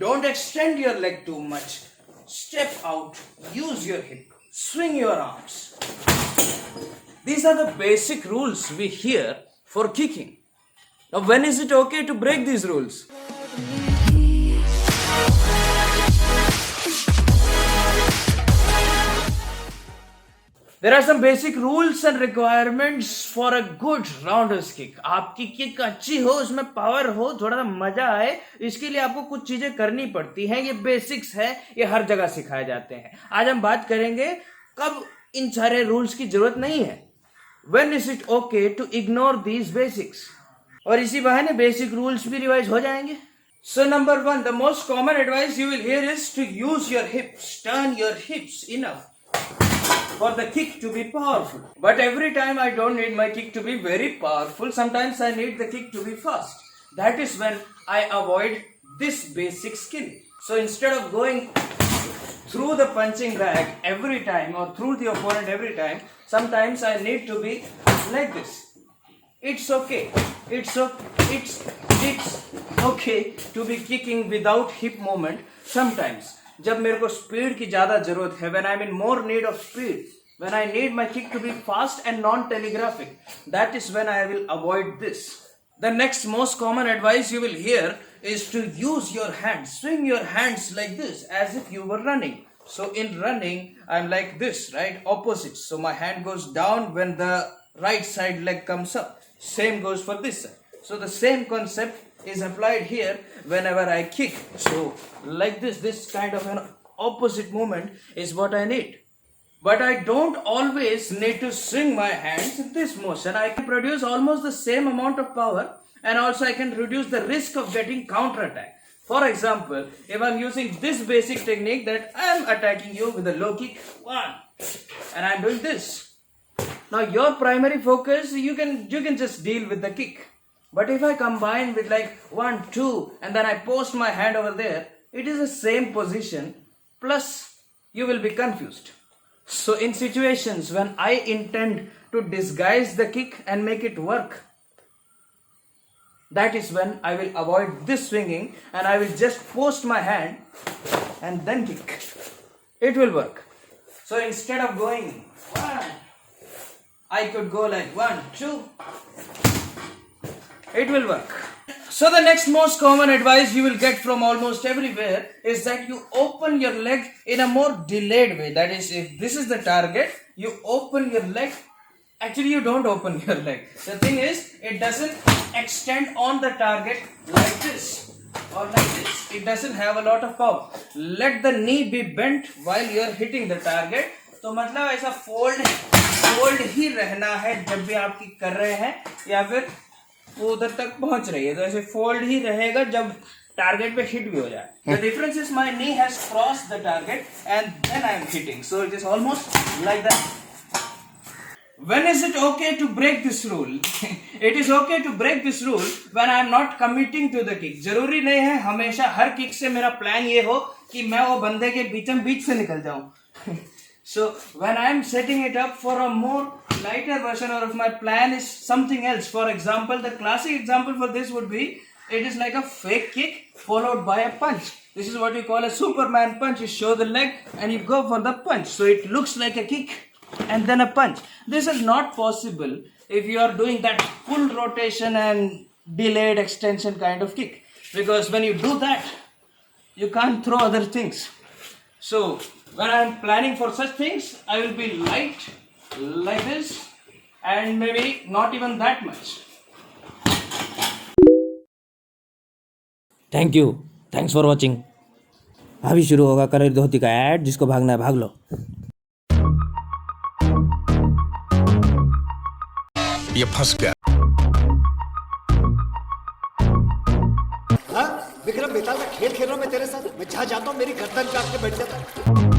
Don't extend your leg too much. Step out, use your hip, swing your arms. These are the basic rules we hear for kicking. Now, when is it okay to break these rules? There are some basic rules and requirements for a good rounders kick. आपकी kick अच्छी हो, उसमें power हो, थोड़ा सा मजा आए, इसके लिए आपको कुछ चीजें करनी पड़ती हैं. ये बेसिक्स है, ये हर जगह सिखाए जाते हैं. आज हम बात करेंगे कब इन सारे रूल्स की जरूरत नहीं है. When is it okay to ignore these basics? और इसी बहाने बेसिक रूल्स भी रिवाइज हो जाएंगे. So number 1, the most common advice you will hear is to use your hips, turn your hips enough for the kick to be powerful. But every time I don't need my kick to be very powerful. Sometimes I need the kick to be fast. That is when I avoid this basic skill. So instead of going through the punching bag every time or through the opponent every time, sometimes I need to be like this. It's okay. It's okay to be kicking without hip movement sometimes. जब मेरे को speed की ज्यादा जरूरत है, when I'm in more need of speed, when I need my kick to be fast and non-telegraphic, that is when I will avoid this. The next most common advice you will hear is to use your hands, swing your hands like this as if you were running. So in running, I'm like this, right? Opposite. So my hand goes down when the right side leg comes up. Same goes for this side. So the same concept is applied here whenever I kick. So like this kind of an opposite movement is what I need. But I don't always need to swing my hands in this motion. I can produce almost the same amount of power, and also I can reduce the risk of getting counter-attack. For example, if I'm using this basic technique that I'm attacking you with a low kick, 1, and I'm doing this. Now your primary focus, you can just deal with the kick. But if I combine with like 1, 2 and then I post my hand over there, it is the same position, plus you will be confused. So in situations when I intend to disguise the kick and make it work, that is when I will avoid this swinging and I will just post my hand and then kick. It will work. So instead of going 1, I could go like 1, 2. It will work. So the next most common advice you will get from almost everywhere is that you open your leg in a more delayed way. That is, if this is the target, you open your leg. Actually, you don't open your leg. The thing is, it doesn't extend on the target like this or like this. It doesn't have a lot of power. Let the knee be bent while you are hitting the target. तो मतलब ऐसा fold ही रहना है जब भी आप kick कर रहे हैं या फिर वो उधर तक पहुंच रही है, तो ऐसे फोल्ड ही रहेगा जब टारगेट पे हिट भी हो जाए. The difference is my knee has crossed the target and then I am hitting. So it is almost like that. When is it okay to break this rule? It is okay to break this rule when I am not committing to the kick. जरूरी नहीं है हमेशा हर kick से मेरा plan ये हो कि मैं वो बंदे के बीच से निकल जाऊं. So when I am setting it up for a more lighter version, or if my plan is something else, for example, the classic example for this would be, it is like a fake kick followed by a punch. This is what we call a Superman punch. You show the leg and you go for the punch. So it looks like a kick and then a punch. This is not possible if you are doing that full rotation and delayed extension kind of kick. Because when you do that, you can't throw other things. So when I am planning for such things, I will be light like this and maybe not even that much. Thank you. Thanks for watching. अभी शुरू होगा colour धोती का add. जिसको भागना है भाग लो. ये फंस गया. हाँ विक्रम बेताल का खेल खेल रहा हूँ मैं तेरे साथ. मैं जहाँ जाता हूँ मेरी गर्दन काट के बैठ जाता है.